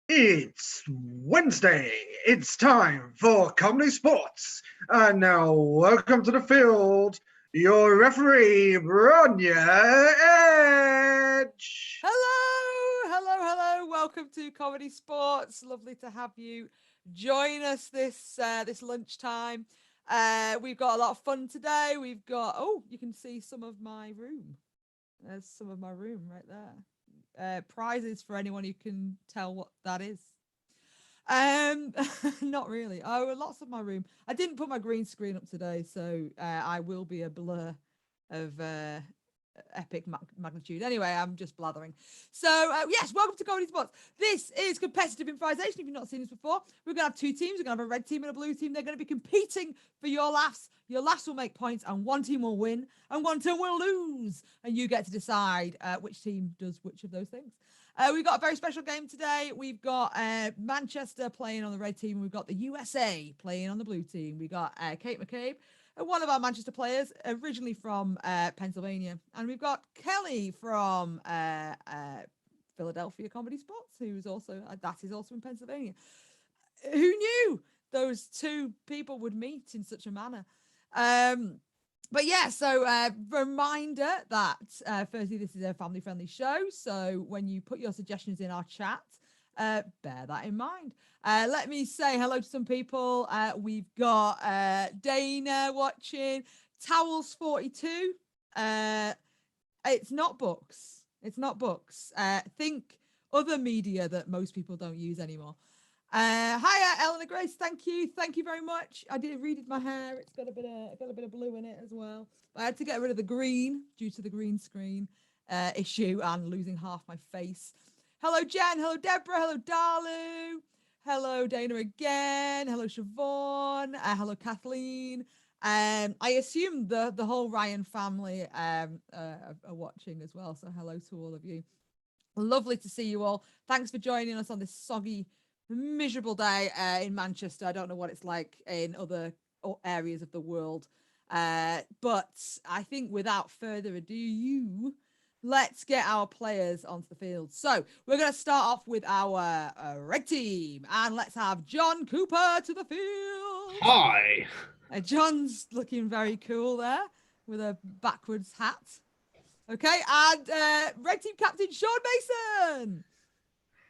It's Wednesday. It's time for ComedySportz. And now, welcome to the field, your referee, Bronya Edge. Hello. Welcome to ComedySportz. Lovely to have you join us this lunchtime. We've got a lot of fun today. You can see some of my room. There's some of my room right there. Prizes for anyone who can tell what that is. Not really. Oh, lots of my room. I didn't put my green screen up today, so I will be a blur of epic magnitude. Anyway, I'm just blathering. So, yes, welcome to ComedySportz. This is competitive improvisation. If you've not seen this before, we're going to have two teams. We're going to have a red team and a blue team. They're going to be competing for your laughs. Your laughs will make points, and one team will win, and one team will lose. And you get to decide which team does which of those things. We've got a very special game today. We've got Manchester playing on the red team. We've got the USA playing on the blue team. We got Kate McCabe, one of our Manchester players, originally from Pennsylvania. And we've got Kelly from Philadelphia ComedySportz, who's also in Pennsylvania. Who knew those two people would meet in such a manner? But yeah, so reminder that firstly, this is a family-friendly show. So when you put your suggestions in our chat, bear that in mind. Let me say hello to some people. We've got Dana watching, Towels42. It's not books. Think other media that most people don't use anymore. Hiya, Eleanor Grace. Thank you very much. I did redid my hair. It's got a bit of blue in it as well. I had to get rid of the green due to the green screen issue and losing half my face. Hello, Jen. Hello, Deborah. Hello, Dalu. Hello, Dana again. Hello, Siobhan. Hello, Kathleen. I assume the whole Ryan family are watching as well. So hello to all of you. Lovely to see you all. Thanks for joining us on this soggy, miserable day in Manchester. I don't know what it's like in other areas of the world. But I think without further ado, let's get our players onto the field. So we're going to start off with our red team. And let's have John Cooper to the field. Hi. John's looking very cool there with a backwards hat. Okay, and red team captain Sean Mason.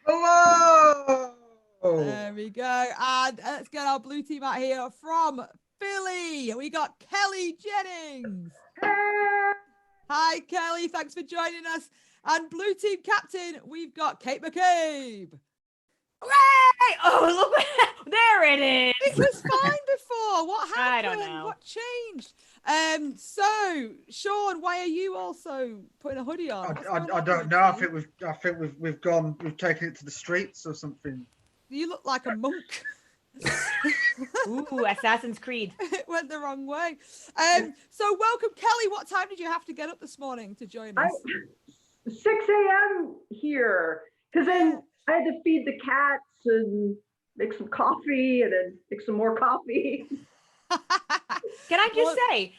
Hello. There we go. And let's get our blue team out here from Philly. We got Kelly Jennings. Hi, Kelly. Thanks for joining us. And blue team captain, we've got Kate McCabe. Hooray! Oh, look, there it is. It was fine before. What happened? I don't know. What changed? So, Sean, why are you also putting a hoodie on? I don't know. I think we've taken it to the streets or something. You look like a monk. Ooh, Assassin's Creed. It went the wrong way. So welcome, Kelly. What time did you have to get up this morning to join us? 6 a.m. here, because then I had to feed the cats and make some coffee and then make some more coffee. Can I just say,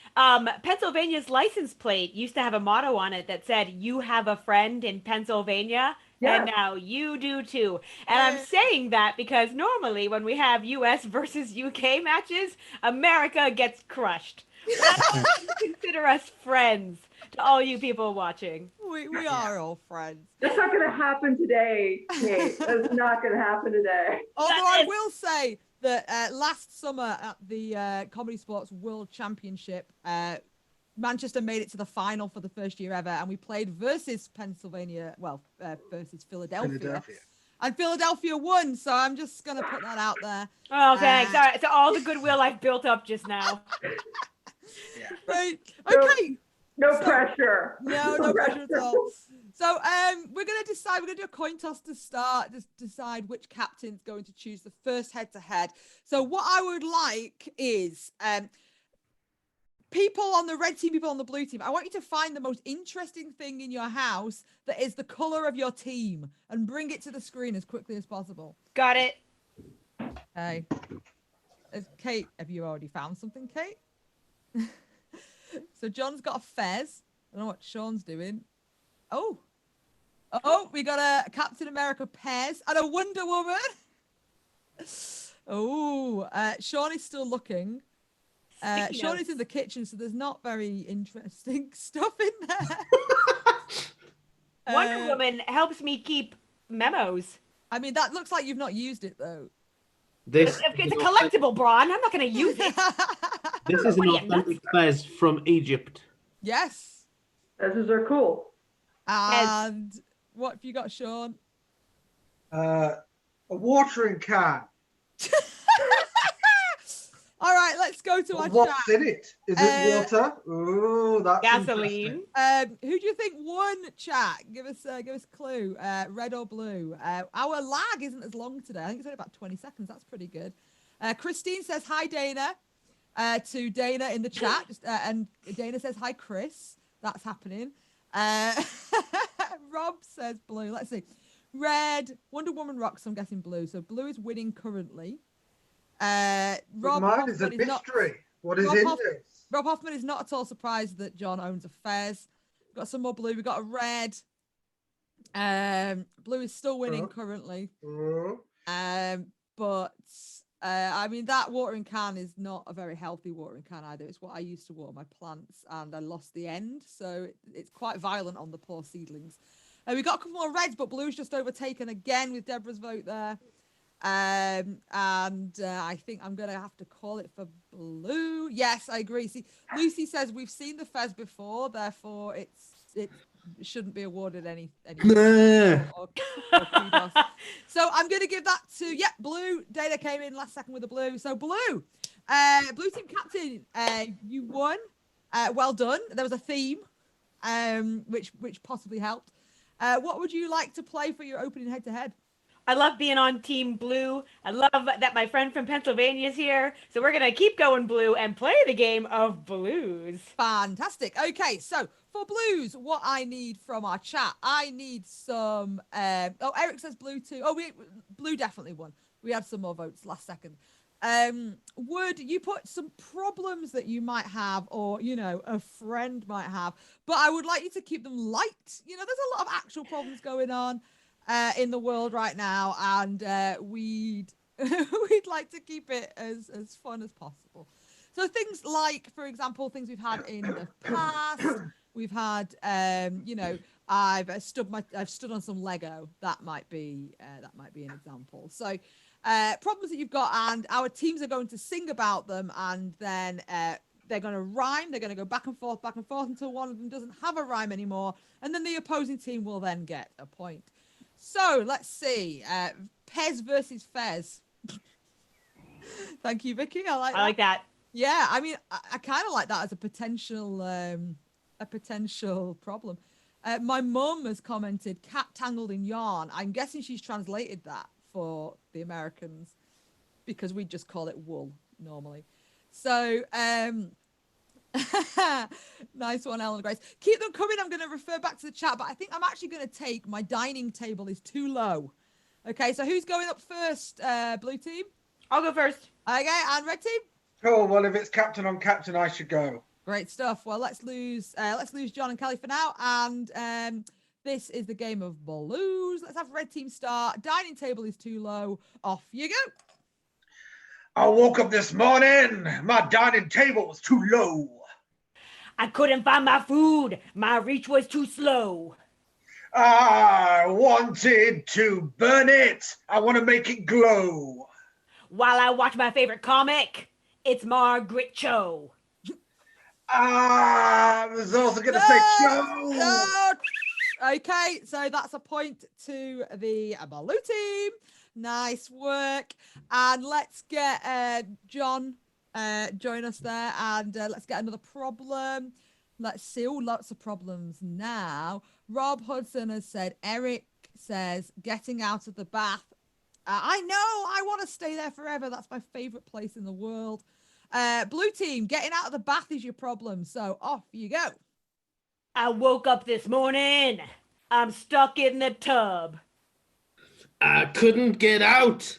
Pennsylvania's license plate used to have a motto on it that said, "You have a friend in Pennsylvania." Yeah. And now you do too. And I'm saying that because normally when we have US versus UK matches, America gets crushed. I don't consider us friends to all you people watching. We are all friends. That's not going to happen today, Kate. That's not going to happen today. Although I will say that last summer at the ComedySportz World Championship, Manchester made it to the final for the first year ever, and we played versus versus Philadelphia. And Philadelphia won, so I'm just going to put that out there. Oh, thanks. All right, so all the goodwill I've built up just now. Yeah. Right. Okay. No pressure. No pressure at all. So we're going to do a coin toss to start, just decide which captain's going to choose the first head-to-head. So what I would like is... people on the red team, people on the blue team, I want you to find the most interesting thing in your house that is the color of your team and bring it to the screen as quickly as possible. Got it. Okay. Kate, have you already found something, Kate? So John's got a fez. I don't know what Sean's doing. Oh, Oh, we got a Captain America Pez and a Wonder Woman. Oh, Sean is still looking. Sean is in the kitchen, so there's not very interesting stuff in there. Wonder Woman helps me keep memos. I mean, that looks like you've not used it, though. It's a collectible, Braun. I'm not going to use it. This is an authentic Fez from Egypt. Yes. Fezes are cool. And what have you got, Sean? A watering can. All right, let's go to our What's chat. in it? Is it water? Oh, that's Gasoline. Who do you think won, chat? Give us a clue. Red or blue? Our lag isn't as long today. I think it's only about 20 seconds. That's pretty good. Christine says hi, Dana. To Dana in the chat, and Dana says hi, Chris. That's happening. Rob says blue. Let's see. Red. Wonder Woman rocks. I'm guessing blue. So blue is winning currently. Rob mine is a Hoffman mystery. What is in this? Rob Hoffman is not at all surprised that John owns a Fez. We've got some more blue. We've got a red. Blue is still winning currently. But I mean, that watering can is not a very healthy watering can either. It's what I used to water my plants, and I lost the end, so it's quite violent on the poor seedlings. We got a couple more reds, but blue's just overtaken again with Deborah's vote there. And I think I'm gonna have to call it for blue. Yes, I agree. See, Lucy says we've seen the Fez before, therefore it shouldn't be awarded any or kudos. So I'm gonna give that to blue. Dana came in last second with the blue. So blue team captain, you won. Well done. There was a theme, which possibly helped. What would you like to play for your opening head-to-head? I love being on Team Blue. I love that my friend from Pennsylvania is here. So we're going to keep going blue and play the game of blues. Fantastic. Okay, so for blues, what I need from our chat, I need some... Eric says blue too. Oh, blue definitely won. We had some more votes last second. Would you put some problems that you might have or, a friend might have, but I would like you to keep them light. There's a lot of actual problems going on in the world right now, and we'd like to keep it as fun as possible. So things like, for example, things we've had in the past. We've had, I've stood on some Lego. That might be an example. So problems that you've got, and our teams are going to sing about them, and then they're going to rhyme. They're going to go back and forth until one of them doesn't have a rhyme anymore, and then the opposing team will then get a point. So let's see. Pez versus Fez. Thank you, Vicky. I like that. Yeah, I mean, I kind of like that as a potential problem. My mum has commented cat tangled in yarn. I'm guessing she's translated that for the Americans because we just call it wool normally. So nice one, Ellen Grace. Keep them coming. I'm going to refer back to the chat, but I think I'm actually going to take my dining table is too low. Okay, so who's going up first? Blue team? I'll go first. Okay, and red team? Oh, well, if it's captain on captain, I should go. Great stuff. Well, let's lose John and Kelly for now. And this is the game of blues. Let's have red team start. Dining table is too low. Off you go. I woke up this morning. My dining table was too low. I couldn't find my food. My reach was too slow. I wanted to burn it. I want to make it glow. While I watch my favorite comic, it's Margaret Cho. I was also going to say Cho. No. Okay, so that's a point to the blue team. Nice work. And let's get John join us there, and let's get another problem. Let's see. Oh, lots of problems now. Rob Hudson has said, Eric says, getting out of the bath. I know, I want to stay there forever. That's my favorite place in the world. Blue team, getting out of the bath is your problem. So off you go. I woke up this morning. I'm stuck in the tub. I couldn't get out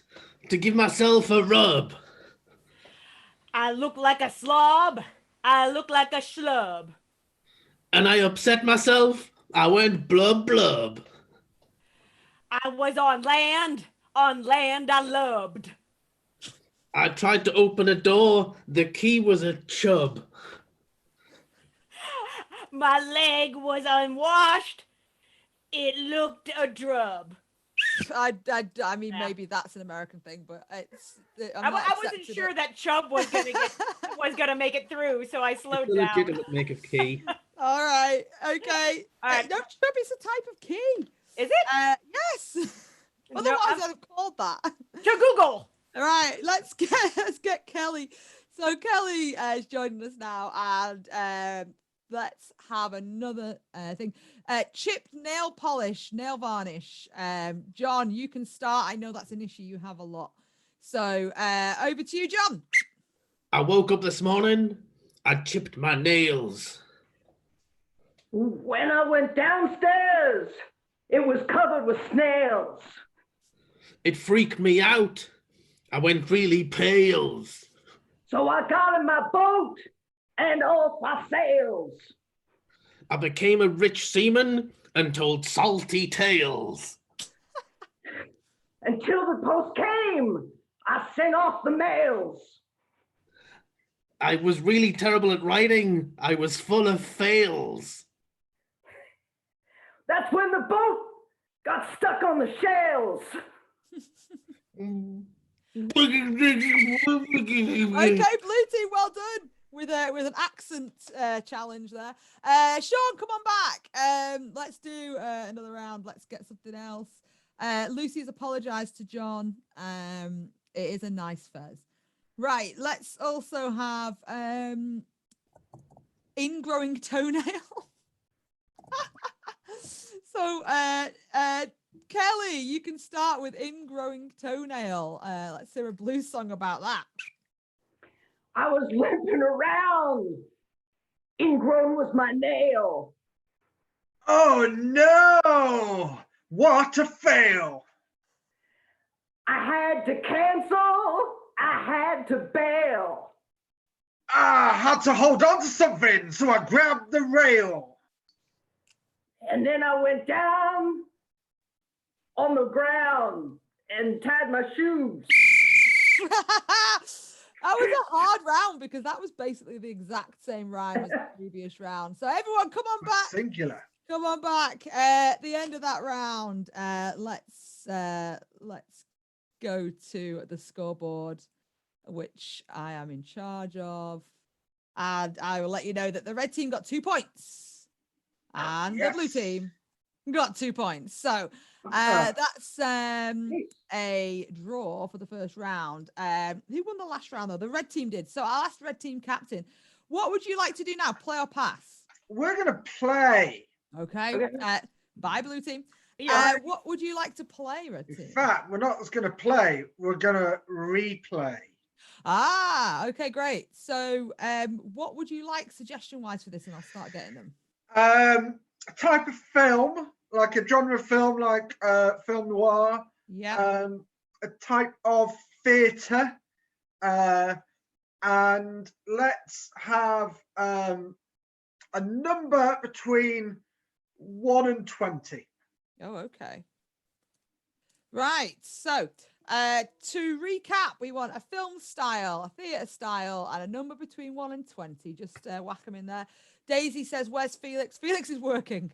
to give myself a rub. I look like a slob. I look like a schlub. And I upset myself. I went blub blub. I was on land I loved. I tried to open a door. The key was a chub. My leg was unwashed. It looked a drub. I mean, maybe that's an American thing, but I wasn't sure that chub was gonna make it through, so I slowed It's a down. legitimate make of key. All right. Okay. All right. No, chub is a type of key. Is it? Yes. No, Otherwise, I'd have called that. To Google. All right. Let's get Kelly. So Kelly is joining us now, and let's have another thing. Chipped nail polish, nail varnish. John, you can start. I know that's an issue you have a lot. So over to you, John. I woke up this morning. I chipped my nails. When I went downstairs, it was covered with snails. It freaked me out. I went really pale. So I got in my boat and off my sails. I became a rich seaman and told salty tales. Until the post came, I sent off the mails. I was really terrible at writing. I was full of fails. That's when the boat got stuck on the shells. Okay, blue team, well done with an accent challenge there. Sean, come on back. Let's do another round. Let's get something else. Lucy's apologized to John. It is a nice fez. Right, let's also have ingrowing toenail. So Kelly, you can start with ingrowing toenail. Let's hear a blues song about that. I was limping around. Ingrown was my nail. Oh no! What a fail! I had to cancel. I had to bail. I had to hold on to something, so I grabbed the rail. And then I went down on the ground and tied my shoes. That was a hard round because that was basically the exact same rhyme as the previous round. So everyone, come on back. Singular. Come on back. At the end of that round, let's go to the scoreboard, which I am in charge of, and I will let you know that the red team got 2 points, and the blue team got 2 points. So that's a draw for the first round. Who won the last round though? The red team did. So I'll ask the red team captain, what would you like to do now? Play or pass? We're gonna play. Okay. Bye, blue team. What would you like to play, red team? In fact, we're not just gonna play. We're gonna replay. Ah, okay, great. So, what would you like suggestion-wise for this, and I'll start getting them. A type of film, like a genre film, like film noir. Yeah. A type of theatre, and let's have a number between 1 and 20. Oh, okay. Right. So, to recap, we want a film style, a theatre style, and a number between 1 and 20. Just whack them in there. Daisy says, "Where's Felix?" Felix is working.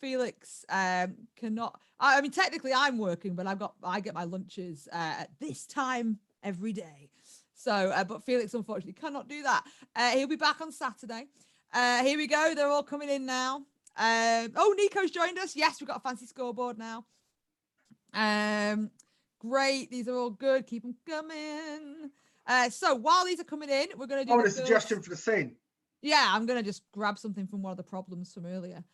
Felix cannot. I mean, technically, I'm working, but I get my lunches at this time every day. So, but Felix unfortunately cannot do that. He'll be back on Saturday. Here we go. They're all coming in now. Oh, Nico's joined us. Yes, we've got a fancy scoreboard now. Great. These are all good. Keep them coming. So while these are coming in, we're going to do a suggestion for the scene. Yeah, I'm going to just grab something from one of the problems from earlier.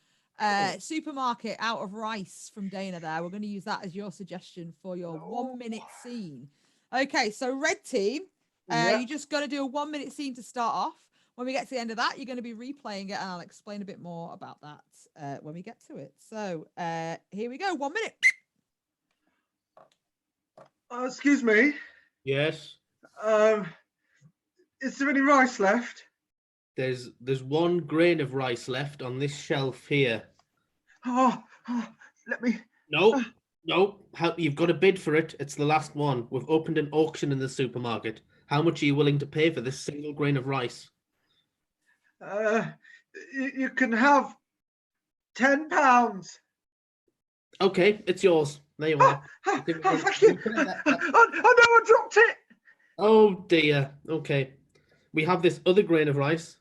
Supermarket out of rice from Dana there. We're going to use that as your suggestion for your 1 minute scene. Okay, so red team, you're just going to do a 1 minute scene to start off. When we get to the end of that, you're going to be replaying it, and I'll explain a bit more about that when we get to it. So here we go. 1 minute. Excuse me. Yes. Is there any rice left? There's 1 grain of rice left on this shelf here. Oh, let me. No, Nope. You've got to bid for it. It's the last one. We've opened an auction in the supermarket. How much are you willing to pay for this single grain of rice? You can have £10. Okay, it's yours. There you are. Thank you. Oh no, I dropped it. Oh dear. Okay. We have this other grain of rice.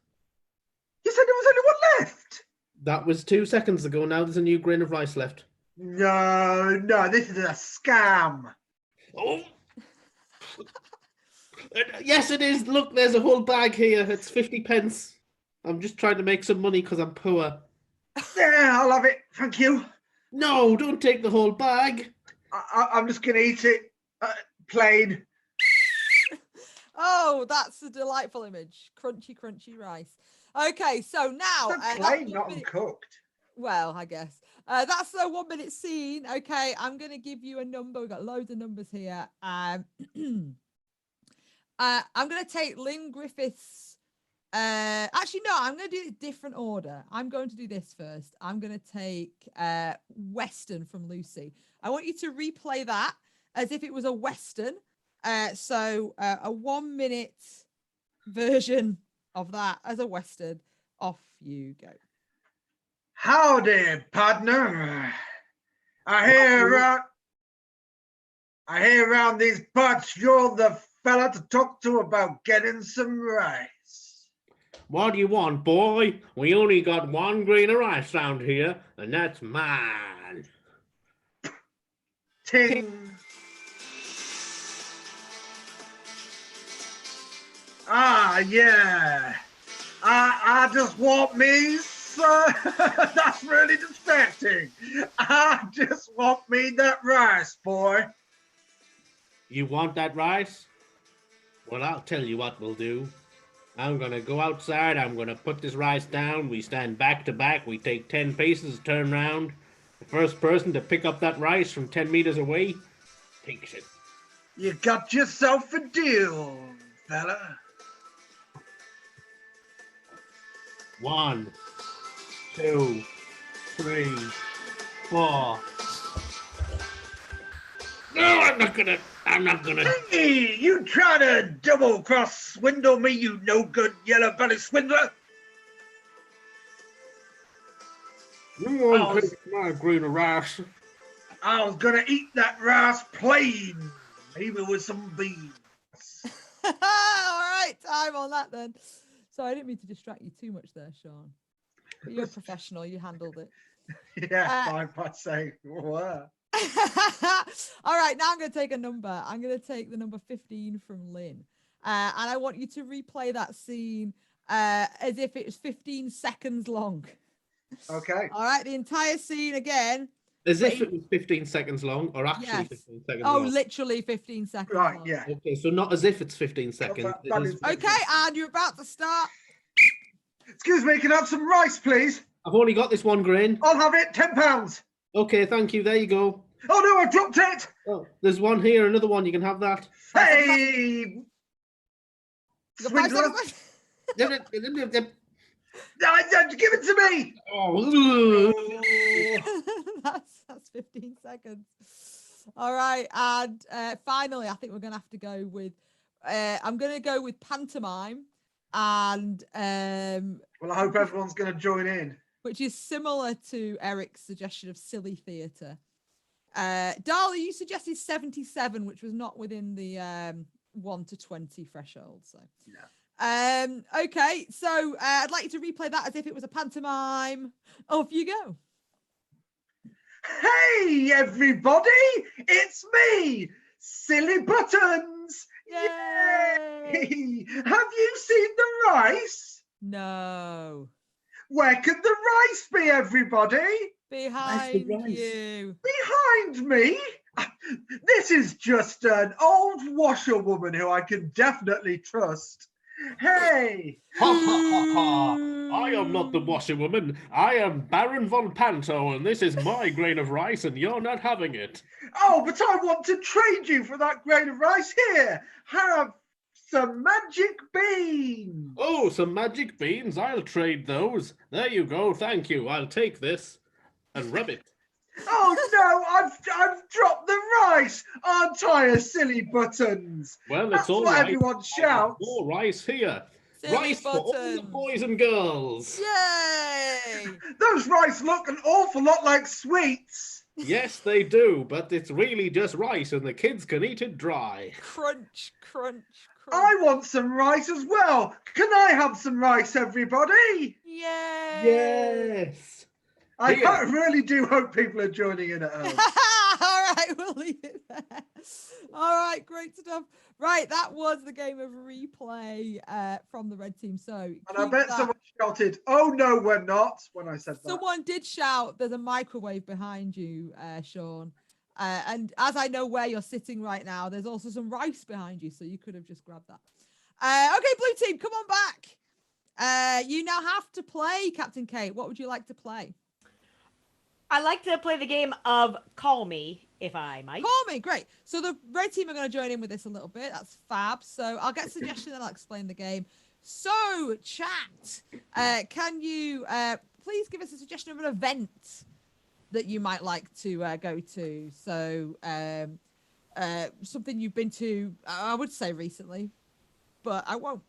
You said there was only one left. That was 2 seconds ago. Now there's a new grain of rice left. No, this is a scam. Oh. Yes, it is. Look, there's a whole bag here. It's 50 pence. I'm just trying to make some money because I'm poor. Yeah, I'll have it. Thank you. No, don't take the whole bag. I'm just going to eat it plain. Oh, that's a delightful image. Crunchy, crunchy rice. Okay, so now... plain, not uncooked. Well, I guess. That's the 1 minute scene. Okay, I'm going to give you a number. We've got loads of numbers here. I'm going to take Lynn Griffiths. Actually, no, I'm going to do a different order. I'm going to do this first. I'm going to take Western from Lucy. I want you to replay that as if it was a Western. So a 1 minute version of that as a Western. Off you go. Howdy, partner. I hear around these parts you're the fella to talk to about getting some rice. What do you want, boy? We only got one grain of rice round here, and that's mine. Ting. Ah, yeah. I just want me some. That's really distracting. I just want me that rice, boy. You want that rice? Well, I'll tell you what we'll do. I'm gonna go outside, I'm gonna put this rice down, we stand back to back, we take 10 paces, turn round. The first person to pick up that rice from 10 meters away takes it. You got yourself a deal, fella. 1, 2, 3, 4. No, I'm not gonna. Hey, you try to double-cross swindle me, you no-good yellow-belly swindler? You won't take my grain of rice. I was gonna eat that rice plain, maybe with some beans. All right, time on that then. So I didn't mean to distract you too much there, Sean. But you're a professional, you handled it. Yeah, fine by saying what? All right, now I'm going to take a number. I'm going to take the number 15 from Lynn. And I want you to replay that scene as if it was 15 seconds long. Okay. All right, the entire scene again. As if it was 15 seconds long, or actually Yes. 15 seconds Oh, long. literally 15 seconds Right, long. yeah. Okay, so not as if it's 15 seconds. that It is is- Okay, and you're about to start. Excuse me, can I have some rice, please? I've only got this one grain. I'll have it, £10. Okay, thank you. There you go. Oh no, I dropped it! Oh, there's one here, another one. You can have that. Hey! You got 5 Swindler! seconds left. Give it to me! Oh. that's 15 seconds. All right, and finally, I think we're gonna have to go with. I'm gonna go with pantomime, and Well, I hope everyone's going to join in. which is similar to Eric's suggestion of silly theatre. Darla, you suggested 77, which was not within the 1 to 20 threshold. So Yeah. okay, so I'd like you to replay that as if it was a pantomime. Off you go. Hey, everybody! It's me, Silly Buttons! Yay! Have you seen the rice? No. Where could the rice be, everybody? Behind rice? you. Behind me? This is just an old washerwoman who I can definitely trust. Hey! Ha ha ha ha! I am not the washerwoman. I am Baron von Panto, and this is my grain of rice, and you're not having it. Oh, but I want to trade you for that grain of rice here. Have some magic beans. Oh, some magic beans. I'll trade those. There you go. Thank you. I'll take this and rub it. Oh no, I've dropped the rice. Aren't I a silly buttons? Well, That's it's all what right. everyone shouts. More rice here. Silly Rice for all the buttons. boys and girls. Yay! Those rice look an awful lot like sweets. Yes, they do, but it's really just rice, and the kids can eat it dry. Crunch, crunch, crunch. I want some rice as well. Can I have some rice, everybody? Yay! Yes. I Here. really do hope people are joining in at home. All right, we'll leave it there. All right, great stuff. Right, that was the game of replay from the red team. So, And I keep bet that- someone shouted, "Oh no, we're not!" when I said that. someone did shout, "There's a microwave behind you, Sean." And as I know where you're sitting right now, there's also some rice behind you, so you could have just grabbed that. Okay, blue team, come on back. You now have to play, Captain Kate. What would you like to play? I like to play the game of Call Me, if I might. Call me, great. So the red team are going to join in with this a little bit. That's fab. So I'll get suggestions and I'll explain the game. So, chat, can you please give us a suggestion of an event that you might like to go to? So, something you've been to, I would say recently, but I won't.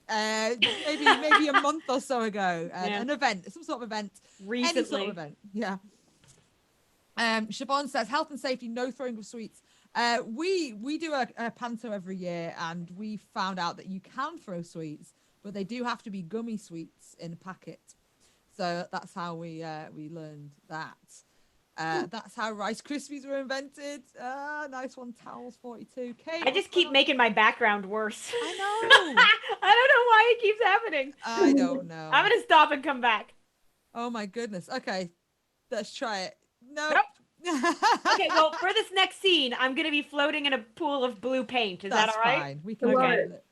Maybe a month or so ago. An event, some sort of event. Recently. Any sort of event, yeah. Siobhan says, health and safety, no throwing of sweets. We do a panto every year, and we found out that you can throw sweets, but they do have to be gummy sweets in a packet. So that's how we learned that. That's how Rice Krispies were invented. Nice one, Towels 42. Kate, I just keep making my background worse. I know. I don't know why it keeps happening. I don't know. I'm going to stop and come back. Oh my goodness. Okay, let's try it. No. Nope. Okay, well, for this next scene, I'm going to be floating in a pool of blue paint. Is that all right? Fine. We can Okay. handle it.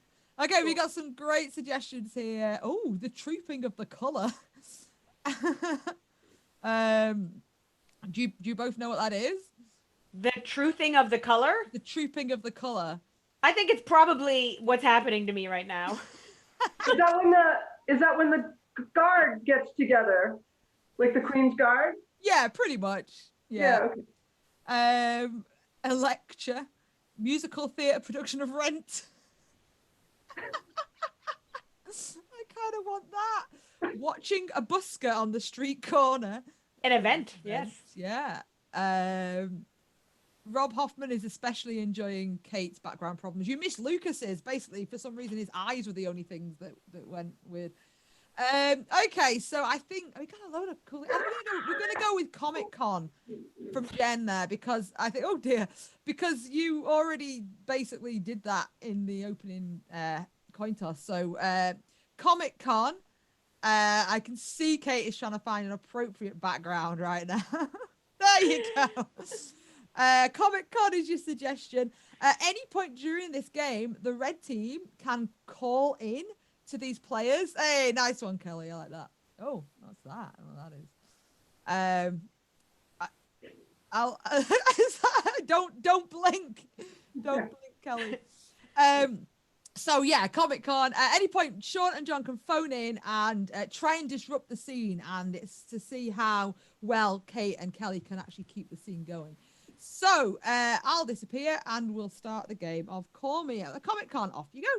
Okay, we got some great suggestions here. Oh, the trooping of the colour. Do you both know what that is? The truthing of the color? The trooping of the colour. I think it's probably what's happening to me right now. Is that when the guard gets together, like the Queen's Guard? Yeah, pretty much. Yeah. Okay. A lecture, musical theatre production of Rent. I kind of want that. Watching a busker on the street corner. An event, yes. Yeah. Rob Hoffman is especially enjoying Kate's background problems. You missed Lucas's. Basically, for some reason, his eyes were the only things that went weird. Okay, so I think we got a load of cool. I don't really know. We're going to go with Comic Con from Jen there because I think, oh dear, because you already basically did that in the opening coin toss. So Comic Con. I can see Kate is trying to find an appropriate background right now. There you go. Comic Con is your suggestion. At any point during this game, the red team can call in to these players. Hey, nice one, Kelly. I like that. Oh, what's that? I don't know what that is. I'll don't blink. Don't blink, Kelly. So yeah, Comic Con. At any point, Sean and John can phone in and try and disrupt the scene, and it's to see how well Kate and Kelly can actually keep the scene going. So I'll disappear, and we'll start the game of Call Me at the Comic Con. Off you go.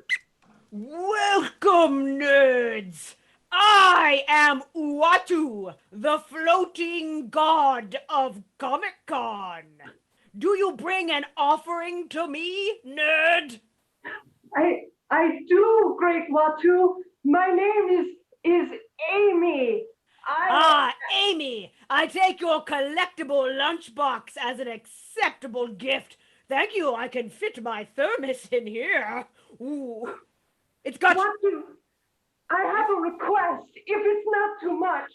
Welcome, nerds! I am Uatu, the floating god of Comic-Con. Do you bring an offering to me, nerd? I do, Great Watu. My name is Amy. Amy, I take your collectible lunchbox as an acceptable gift. Thank you, I can fit my thermos in here. Ooh. It's got... Watu, I have a request, if it's not too much.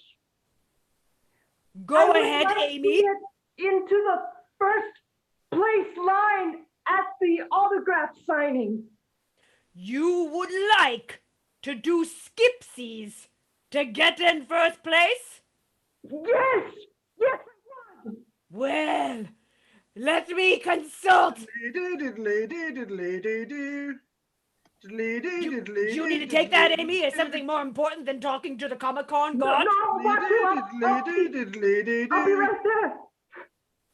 Go ahead, Amy. To get into the first place line at the autograph signing. You would like to do skipsies to get in first place? Yes, I would. Well, let me consult. You need to take that, Amy. Is something more important than talking to the Comic-Con god? No, Watu, I'll be right there.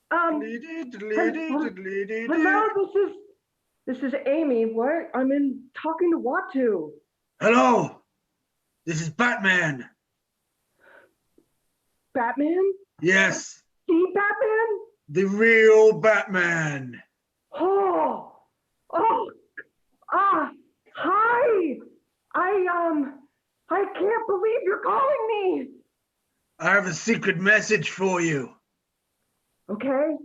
Hello, this is Amy. What? Talking to Watu. Hello, this is Batman. Batman? Yes, The Batman? the real Batman. Oh, hi. I can't believe you're calling me. I have a secret message for you. Okay.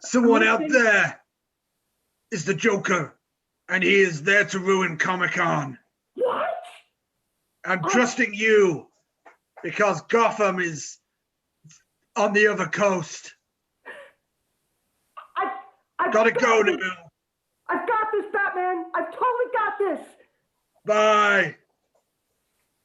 Someone out there is the Joker, and he is there to ruin Comic-Con. What? I'm trusting you because Gotham is on the other coast. I've Gotta go this. now. I've got this, Batman. I've totally got this. Bye.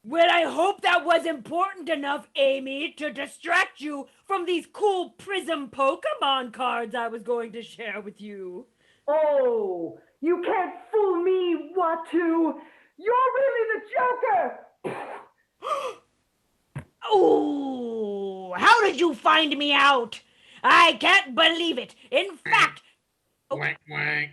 Well, I hope that was important enough, Amy, to distract you from these cool Prism Pokemon cards I was going to share with you. Oh, you can't fool me, Watu. You're really the Joker. Oh, how did you find me out? I can't believe it. In fact, Whack, whack,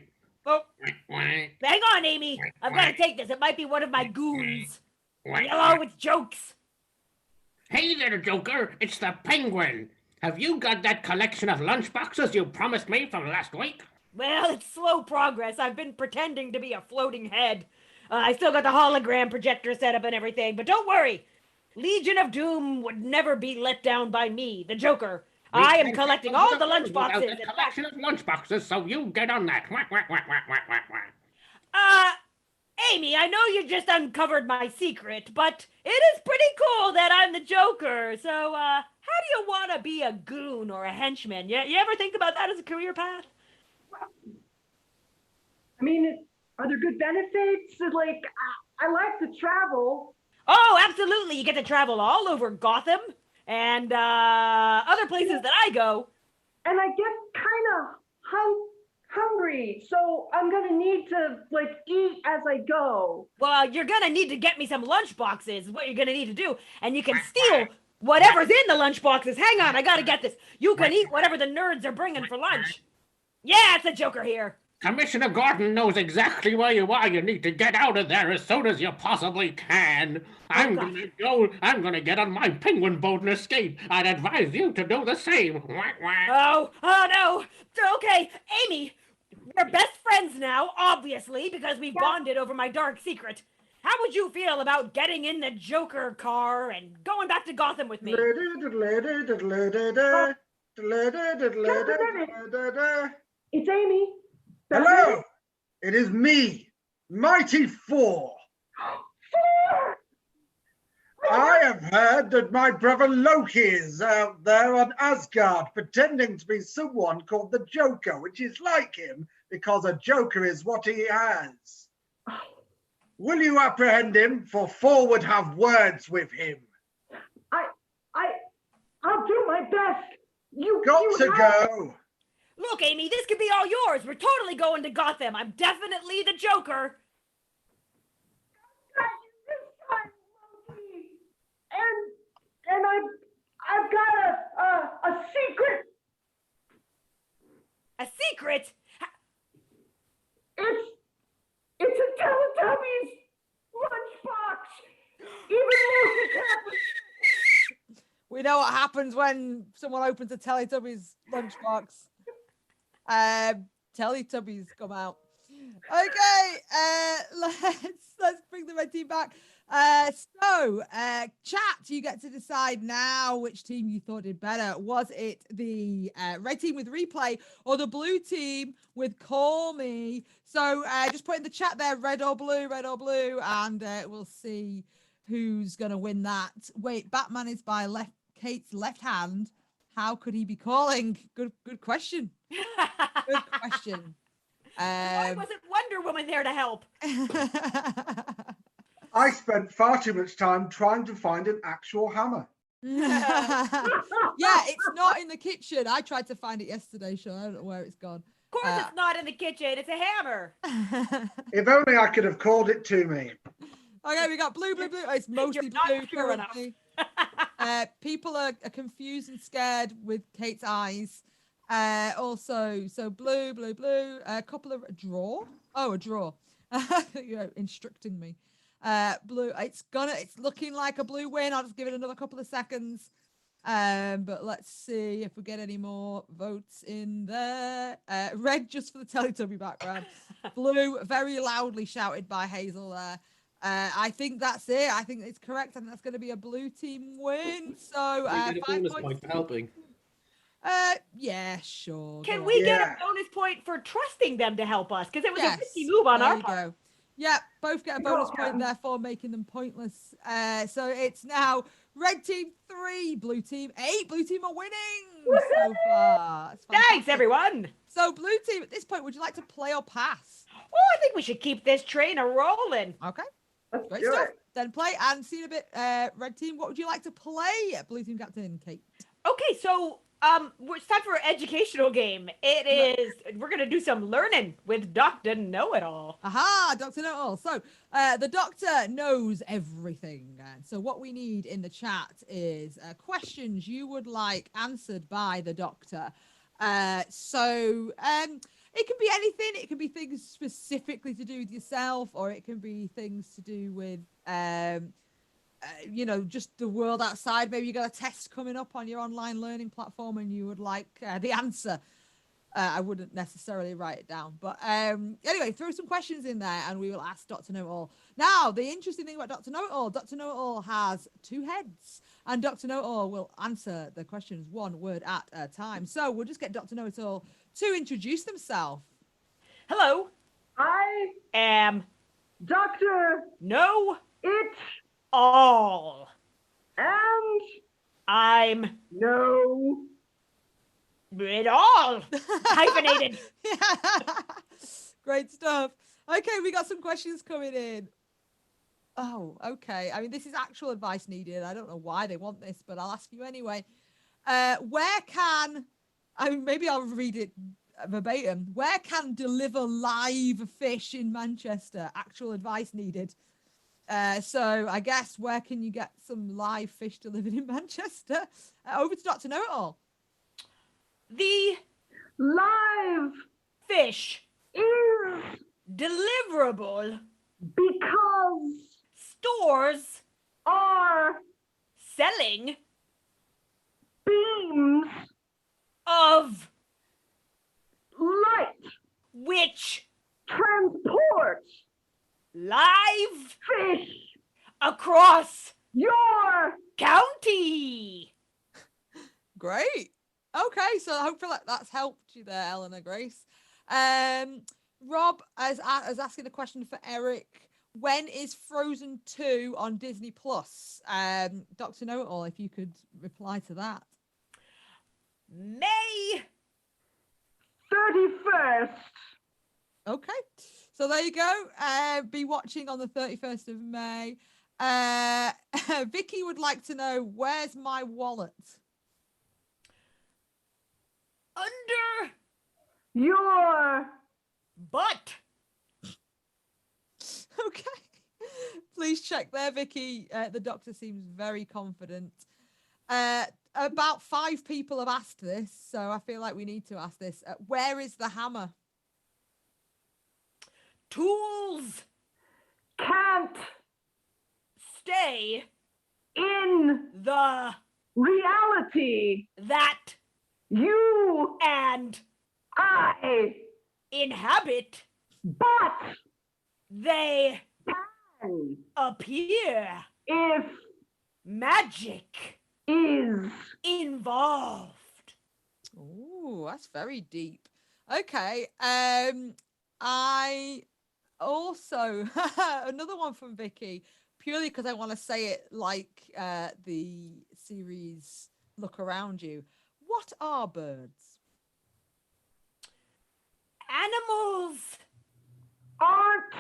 oh, whack, whack, hang on, Amy. I've got to take this. It might be one of my goons. whack, Hello, it's jokes. Hey there, Joker. It's the Penguin. Have you got that collection of lunchboxes you promised me from last week? Well, it's slow progress. I've been pretending to be a floating head. I still got the hologram projector set up and everything, but don't worry. Legion of Doom would never be let down by me, the Joker. I am collecting all the lunchboxes. A collection of lunchboxes, so you get on that. Whack, whack, whack, whack, whack, whack, whack. Amy, I know you just uncovered my secret, but it is pretty cool that I'm the Joker. So, how do you want to be a goon or a henchman? You ever think about that as a career path? I mean, are there good benefits? Like, I like to travel. Oh, absolutely. You get to travel all over Gotham and other places that I go. And I get kind of hungry, so I'm gonna need to like eat as I go. Well, you're gonna need to get me some lunch boxes, is what you're gonna need to do. And you can steal whatever's in the lunch boxes. Hang on, I gotta get this. You can eat whatever the nerds are bringing for lunch. Yeah, it's the Joker here. Commissioner Gordon knows exactly where you are. You need to get out of there as soon as you possibly can. I'm gonna get on my penguin boat and escape. I'd advise you to do the same. Whack, whack. Oh no. Okay, Amy, we're best friends now, obviously, because we've bonded over my dark secret. How would you feel about getting in the Joker car and going back to Gotham with me? It's Amy. Hello, it is me, Mighty Four. I have heard that my brother Loki is out there on Asgard pretending to be someone called the Joker, which is like him because a Joker is what he has. Will you apprehend him? For Four would have words with him. I'll do my best. You go. Look, Amy, this could be all yours. We're totally going to Gotham. I'm definitely the Joker. And I've got a secret. A secret? It's a Teletubbies lunchbox. Even Lucy can't. We know what happens when someone opens a Teletubbies lunchbox. Teletubbies come out. Okay, let's bring the red team back. Chat, you get to decide now which team you thought did better. Was it the red team with replay or the blue team with Call Me? So just put in the chat there, red or blue, and we'll see who's going to win that. Wait, Batman is by Kate's left hand. How could he be calling? Good question. Good question. Why wasn't Wonder Woman there to help? I spent far too much time trying to find an actual hammer. Yeah, it's not in the kitchen. I tried to find it yesterday, Sean. I don't know where it's gone. Of course it's not in the kitchen. It's a hammer. If only I could have called it to me. Okay, we got blue. Oh, it's mostly blue currently. People are confused and scared with Kate's eyes. Also, so blue, a couple of draw. Oh, a draw. You're instructing me. Blue. It's looking like a blue win. I'll just give it another couple of seconds. But let's see if we get any more votes in there. Red just for the Teletubby background. Blue, very loudly shouted by Hazel there. I think that's it. I think it's correct. I think that's going to be a blue team win. So We get a 5 bonus points. point for helping. Yeah, sure. Can go we on. get Yeah. a bonus point for trusting them to help us? Because it was a Yes, risky move on there our you part. go. Yeah, both get a bonus Yeah. point, therefore making them pointless. So it's now red team 3, blue team 8. Blue team are winning so far. It's Thanks, fantastic. everyone. So blue team, at this point, would you like to play or pass? Oh, I think we should keep this train a rolling. Okay, Let's great do stuff. it. Then play and see in a bit. Red team, what would you like to play? Blue team captain Kate. Okay, so it's time for an educational game. We're gonna do some learning with Dr. Know-It-All. Aha, Dr. Know-It-All. So the doctor knows everything. And so what we need in the chat is questions you would like answered by the doctor. It can be anything. It can be things specifically to do with yourself, or it can be things to do with just the world outside. Maybe you got a test coming up on your online learning platform and you would like the answer. I wouldn't necessarily write it down, but anyway, throw some questions in there and we will ask Dr. Know-It-All. Now, the interesting thing about Dr. Know-It-All has 2 heads, and Dr. Know-It-All will answer the questions 1 word at a time. So we'll just get Dr. Know-It-All to introduce themselves. Hello, I am Dr. Know-It-All. And I'm no. it all. Hyphenated. Great stuff. Okay, we got some questions coming in. Oh, okay. I mean, this is actual advice needed. I don't know why they want this, but I'll ask you anyway. Maybe I'll read it verbatim. Where can deliver live fish in Manchester? Actual advice needed. So I guess where can you get some live fish delivered in Manchester? Over to Dr. Know-It-All. The Live fish is deliverable because stores our selling beams of light which transport live fish across your Great. county. Okay, so hopefully that's helped you there, Eleanor Grace. Rob is asking a question for Eric. When is Frozen 2 on Disney Plus? Dr. Know-It-All, if you could reply to that. May 31st. Okay, so there you go. Be watching on the 31st of May. Vicky would like to know, where's my wallet? under Your butt. Okay. Please check there, Vicky. The doctor seems very confident. About 5 people have asked this, so I feel like we need to ask this. Where is the hammer? Tools can't stay in the reality that you and I inhabit, but they can appear. if Magic is involved. Oh, that's very deep. Okay. I also another one from Vicky, purely because I want to say it like the series Look Around You. What are birds? Animals aren't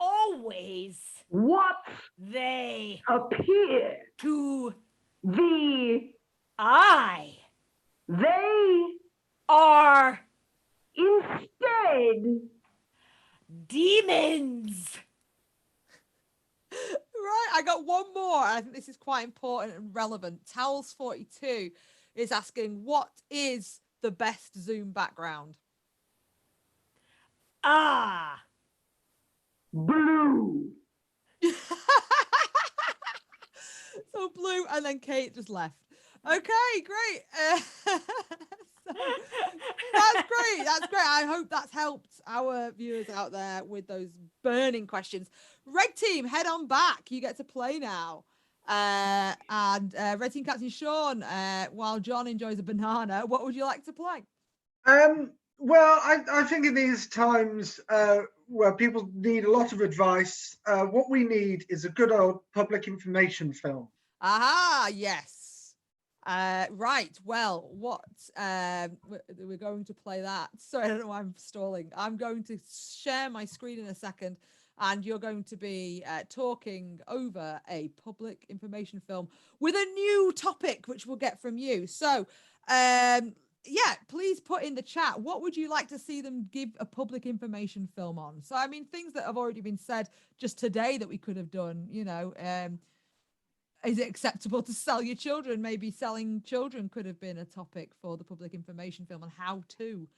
always what they appear to the eye. they Are instead demons. Right, I got one more. I think this is quite important and relevant. Towels42 is asking, what is the best Zoom background? Ah. Blue. So blue, and then Kate just left. Okay, great. So that's great. That's great. I hope that's helped our viewers out there with those burning questions. Red team, head on back. You get to play now. And Red team captain Sean, while John enjoys a banana, what would you like to play? Well, I think in these times where people need a lot of advice, what we need is a good old public information film. Aha, yes. Right. Well, what we're going to play that. Sorry, I don't know why I'm stalling. I'm going to share my screen in a second, and you're going to be talking over a public information film with a new topic, which we'll get from you. So, yeah, please put in the chat, what would you like to see them give a public information film on? So, I mean, things that have already been said just today that we could have done, you know, is it acceptable to sell your children? Maybe selling children could have been a topic for the public information film, and how to.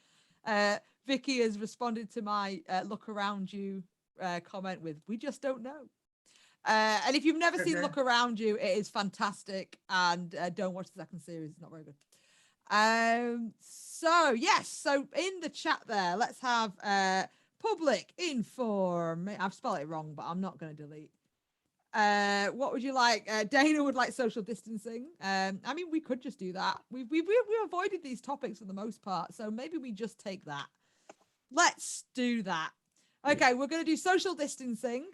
Vicky has responded to my look around you comment with, we just don't know. And if you've never seen Look Around You, it is fantastic, and don't watch the second series, it's not very good. So yes, so in the chat there, let's have public inform. I've spelled it wrong, but I'm not going to delete. What would you like? Dana would like social distancing. I mean, we could just do that. We avoided these topics for the most part, so maybe we just take that. Let's do that. Okay, we're going to do social distancing.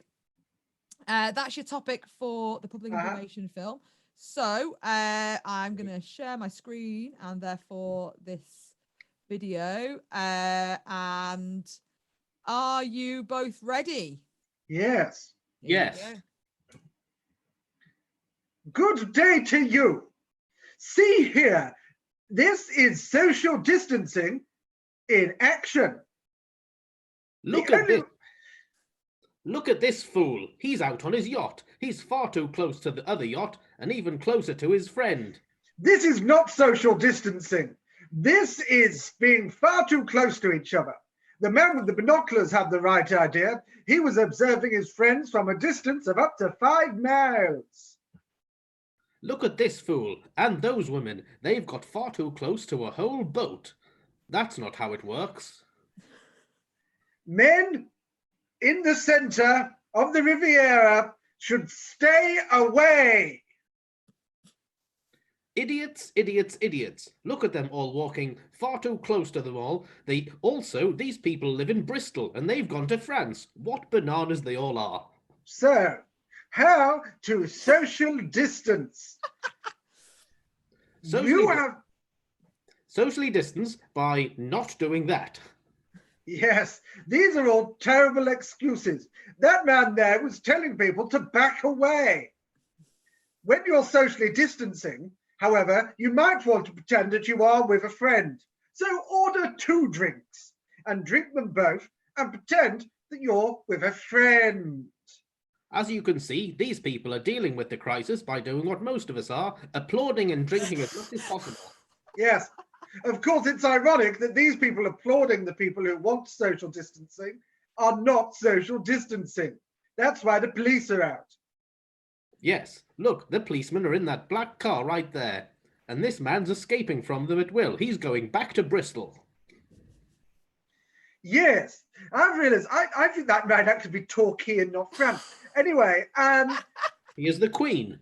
That's your topic for the public information film. So I'm going to share my screen and therefore this video. And are you both ready? Yes. Yes. Good day to you. See here, this is social distancing in action. Look at this. Look at this fool. He's out on his yacht. He's far too close to the other yacht and even closer to his friend. This is not social distancing. This is being far too close to each other. The man with the binoculars had the right idea. He was observing his friends from a distance of up to 5 miles. Look at this fool and those women. They've got far too close to a whole boat. That's not how it works. Men in the center of the Riviera should stay away. Idiots, idiots, idiots. Look at them all walking far too close to them all. These people live in Bristol and they've gone to France. What bananas they all are. So, how to social distance? Socially distance by not doing that. Yes, these are all terrible excuses. That man there was telling people to back away. When you're socially distancing, however, you might want to pretend that you are with a friend. So order 2 drinks and drink them both and pretend that you're with a friend. As you can see, these people are dealing with the crisis by doing what most of us are, applauding and drinking as much as possible. Yes. Of course, it's ironic that these people applauding the people who want social distancing are not social distancing. That's why the police are out. Yes, look, the policemen are in that black car right there. And this man's escaping from them at will. He's going back to Bristol. Yes, I've realised, I think that might actually be Torquay and not France. Anyway, he is the Queen.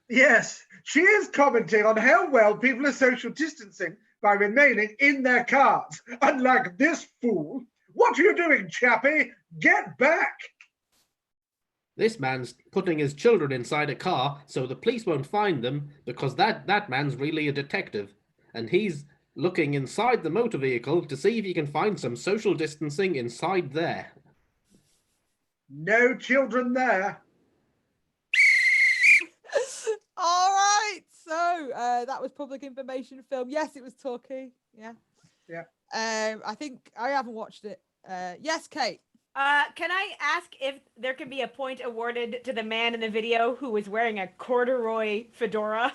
Yes, she is commenting on how well people are social distancing by remaining in their cars. Unlike this fool. What are you doing, chappie? Get back! This man's putting his children inside a car so the police won't find them because that man's really a detective. And he's looking inside the motor vehicle to see if he can find some social distancing inside there. No children there. All right. So that was public information film. Yes, it was Torquay. Yeah. I think I haven't watched it. Yes, Kate. Can I ask if there can be a point awarded to the man in the video who was wearing a corduroy fedora?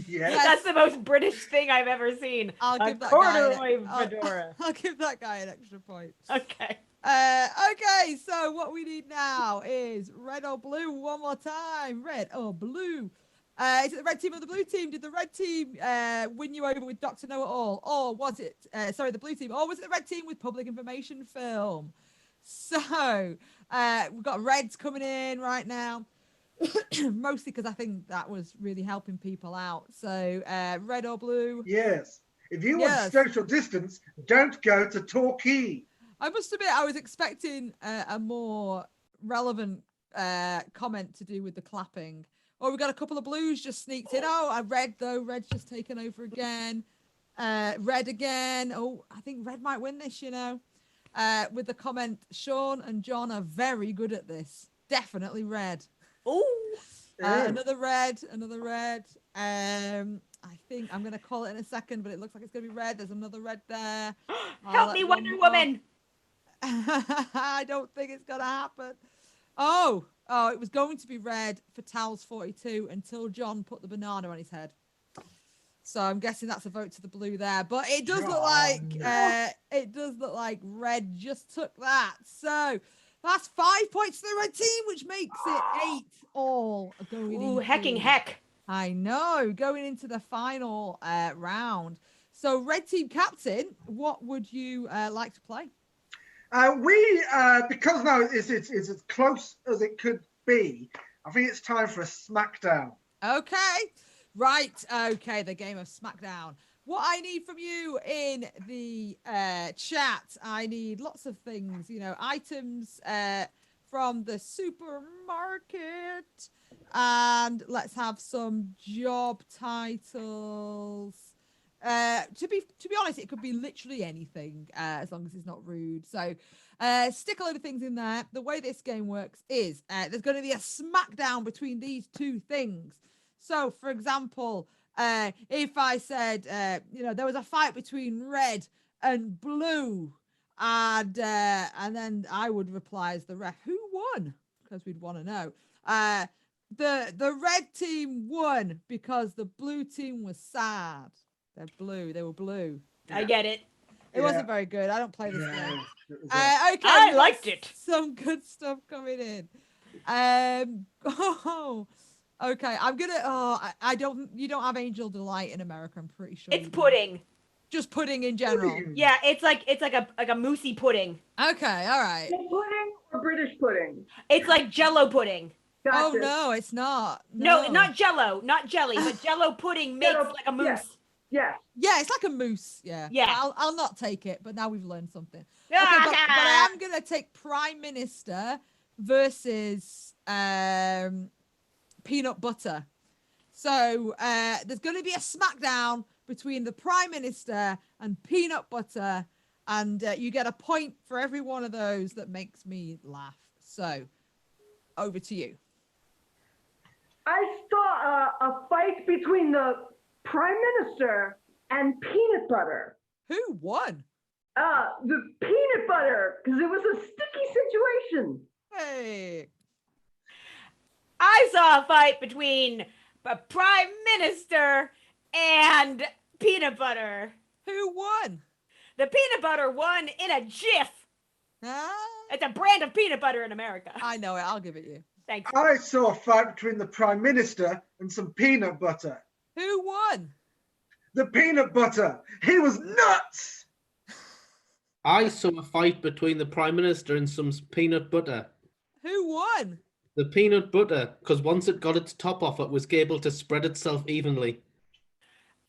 Yes. That's the most British thing I've ever seen. I'll A give that guy corduroy fedora. I'll give that guy an extra point. Okay. Okay, so what we need now is red or blue. One more time, red or blue. Is it the red team or the blue team? Did the red team win you over with Dr. Know It All, or was it the blue team, or was it the red team with public information film? So we've got reds coming in right now. Mostly because I think that was really helping people out. So red or blue? Yes. If you want Yes. social distance, don't go to Torquay. I must admit, I was expecting a more relevant comment to do with the clapping. Oh, we got a couple of blues just sneaked in. Oh, I red though. Red's just taken over again. Red again. Oh, I think red might win this, you know. With the comment, Sean and John are very good at this. Definitely red. Ooh. Another red. I think I'm going to call it in a second, but it looks like it's going to be red. There's another red there. Help me, Wonder Woman. I don't think it's going to happen. Oh, it was going to be red for Towels 42 until John put the banana on his head. So I'm guessing that's a vote to the blue there. But it does look like red just took that. So that's 5 points to the red team, which makes it 8-all going. Ooh, hecking heck. I know, going into the final round. So red team captain, what would you like to play? Because now it's as close as it could be, I think it's time for a smackdown. Okay. Right. Okay. The game of SmackDown. What I need from you in the chat, I need lots of things, you know, items from the supermarket, and let's have some job titles. To be honest, it could be literally anything as long as it's not rude. So stick a load of things in there. The way this game works is there's going to be a smackdown between these two things. So, for example, if I said, there was a fight between red and blue, and then I would reply as the ref, who won? Because we'd want to know. The red team won because the blue team was sad. They're blue. They were blue. I get it. It wasn't very good. I don't play this game. Okay, I liked it. Some good stuff coming in. Okay, I'm gonna. I don't. You don't have Angel Delight in America. I'm pretty sure. It's pudding. Just pudding in general. Yeah, it's like a moussey pudding. Okay, all right. Pudding or British pudding? It's like Jello pudding. Gotcha. Oh no, it's not. No, not Jello, not jelly, but Jello pudding makes like a mousse. Yes. Yeah, it's like a mousse. Yeah. Yeah. I'll not take it, but now we've learned something. Okay, Ah! but I am gonna take Prime Minister versus peanut butter. So there's going to be a smackdown between the Prime Minister and peanut butter, and you get a point for every one of those that makes me laugh. So over to you. I saw a fight between the Prime Minister and peanut butter. Who won? The peanut butter, because it was a sticky situation. Hey. I saw a fight between a Prime Minister and peanut butter. Who won? The peanut butter won in a jiff. Ah, It's a brand of peanut butter in America. I know it. I'll give it you. Thanks. I saw a fight between the Prime Minister and some peanut butter. Who won? The peanut butter. He was nuts. I saw a fight between the Prime Minister and some peanut butter. Who won? The peanut butter, because once it got its top off, it was able to spread itself evenly.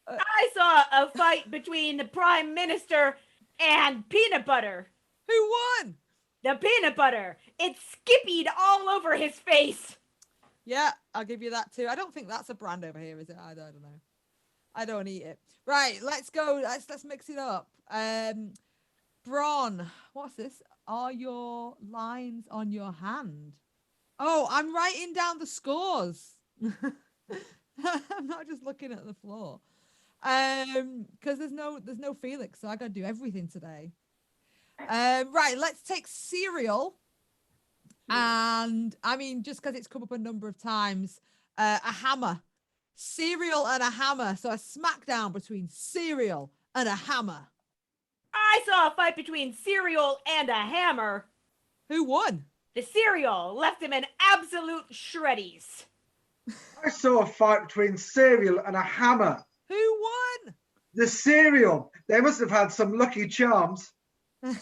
I saw a fight between the Prime Minister and peanut butter. Who won? The peanut butter. It skippied all over his face. Yeah, I'll give you that too. I don't think that's a brand over here, is it? I don't know. I don't eat it. Right, let's go. Let's mix it up. Bron, what's this? Are your lines on your hand? Oh, I'm writing down the scores. I'm not just looking at the floor. Because there's no Felix, so I gotta do everything today. Right, let's take cereal. And I mean, just because it's come up a number of times, a hammer. cereal and a hammer. So a smackdown between cereal and a hammer. I saw a fight between cereal and a hammer. Who won? The cereal left him in absolute shreddies. I saw a fight between cereal and a hammer. Who won? The cereal. They must have had some lucky charms. I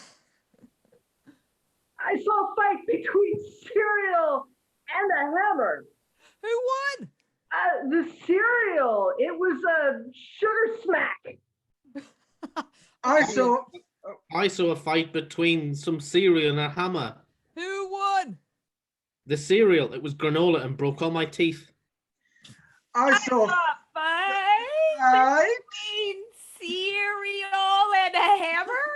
saw a fight between cereal and a hammer. Who won? The cereal. It was a sugar smack. I saw a fight between some cereal and a hammer. Who won? The cereal. It was granola and broke all my teeth. I saw a fight between cereal and a hammer.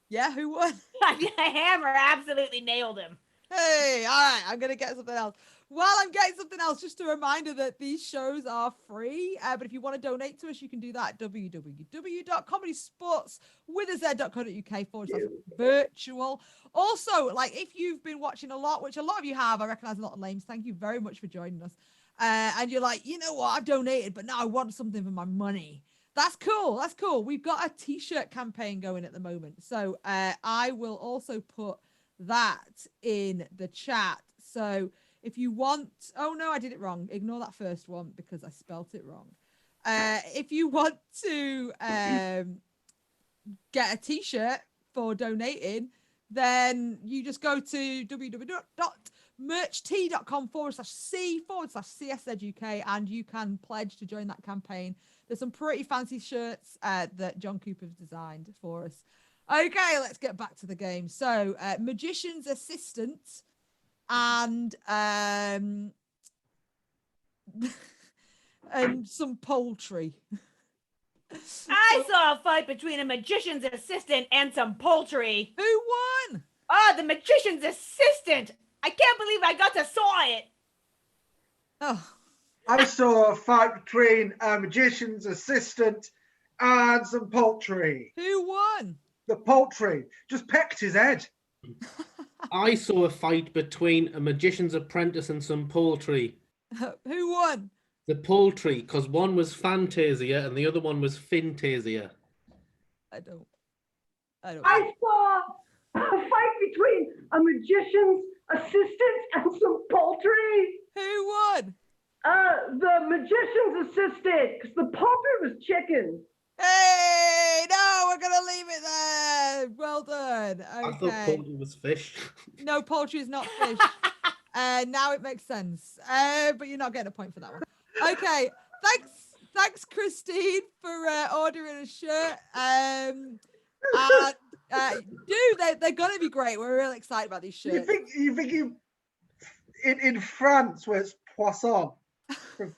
Yeah, who won? The hammer absolutely nailed him. Hey, all right, I'm going to get something else. While I'm getting something else, just a reminder that these shows are free. But if you want to donate to us, you can do that at www.comedysportz.co.uk/virtual. Also, like if you've been watching a lot, which a lot of you have, I recognize a lot of names. Thank you very much for joining us. And you're like, you know what? I've donated, but now I want something for my money. That's cool. That's cool. We've got a t-shirt campaign going at the moment. So I will also put that in the chat. So if you want, oh no, I did it wrong. Ignore that first one because I spelt it wrong. If you want to get a t-shirt for donating, then you just go to www.merchtee.com/C/CSZUK and you can pledge to join that campaign. There's some pretty fancy shirts that John Cooper's designed for us. Okay, let's get back to the game. So, magician's assistant and and some poultry. I saw a fight between a magician's assistant and some poultry. Who won? Oh, the magician's assistant. I can't believe I got to saw it. Oh. I saw a fight between a magician's assistant and some poultry. Who won? The poultry just pecked his head. I saw a fight between a magician's apprentice and some poultry. Who won? The poultry, because one was Fantasia and the other one was Fintasia. I don't. I saw a fight between a magician's assistant and some poultry. Who won? The magician's assistant, because the poultry was chicken. Hey, no, we're going to leave it there. Well done. Okay. I thought poultry was fish. No, poultry is not fish. Now it makes sense. But you're not getting a point for that one. Okay, thanks, Christine, for ordering a shirt. They're going to be great. We're really excited about these shirts. You think in France where it's poisson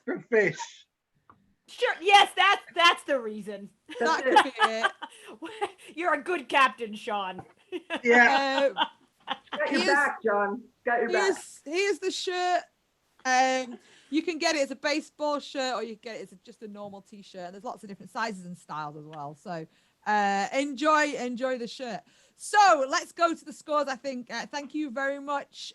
for fish. Sure. Yes, that's the reason. That could be it. You're a good captain, Sean. Yeah. Got your back, John. Got your back. Here's the shirt. You can get it as a baseball shirt or you can get it as just a normal t-shirt. There's lots of different sizes and styles as well. So enjoy the shirt. So let's go to the scores, I think. Thank you very much,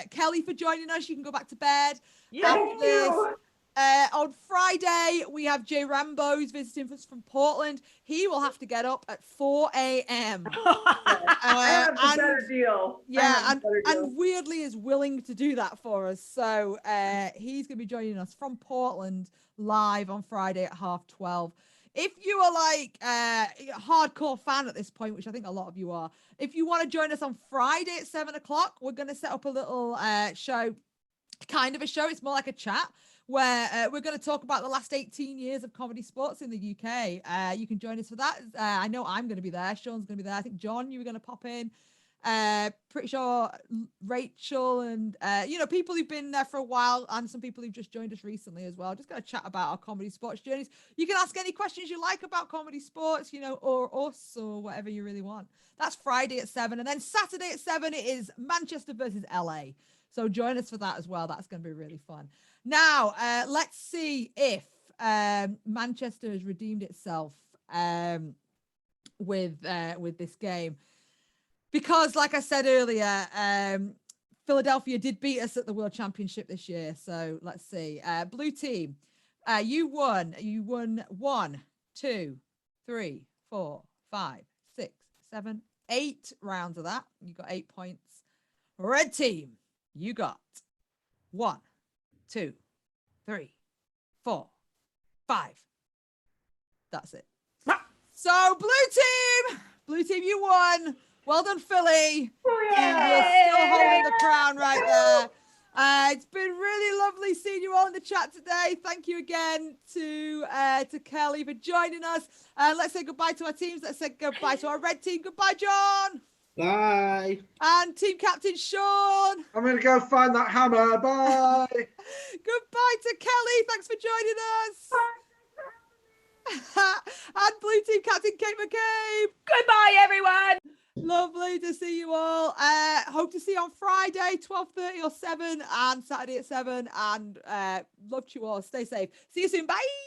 Kelly, for joining us. You can go back to bed. Thank you. On Friday, we have Jay Rambo, who's visiting us from Portland. He will have to get up at 4 a.m. I have a better deal. Yeah, and weirdly is willing to do that for us. So he's going to be joining us from Portland live on Friday at 12:30. If you are like a hardcore fan at this point, which I think a lot of you are, if you want to join us on Friday at 7 o'clock, we're going to set up a little show, kind of a show. It's more like a chat where we're going to talk about the last 18 years of comedy sports in the UK. You can join us for that. I know I'm going to be there. Sean's going to be there. I think, John, you were going to pop in. Pretty sure Rachel and, people who've been there for a while and some people who've just joined us recently as well. Just going to chat about our comedy sports journeys. You can ask any questions you like about comedy sports, or us or whatever you really want. That's Friday at 7. And then Saturday at 7, it is Manchester versus LA. So join us for that as well. That's going to be really fun. Now, let's see if Manchester has redeemed itself with this game. Because, like I said earlier, Philadelphia did beat us at the World Championship this year. So let's see. Blue team, you won. You won 1, 2, 3, 4, 5, 6, 7, 8 rounds of that. You got 8 points. Red team, you got 1, 2, 3, 4, 5. That's it. So blue team, you won. Well done, Philly. You're still holding the crown right there. It's been really lovely seeing you all in the chat today. Thank you again to Kelly for joining us. Let's say goodbye to our teams. Let's say goodbye to our red team. Goodbye, John. Bye. And team captain Sean. I'm going to go find that hammer. Bye. Goodbye to Kelly. Thanks for joining us. And blue team captain Kate McCabe. Goodbye, everyone. Lovely to see you all. Hope to see you on Friday, 12:30 or 7, and Saturday at 7. And love to you all. Stay safe. See you soon. Bye.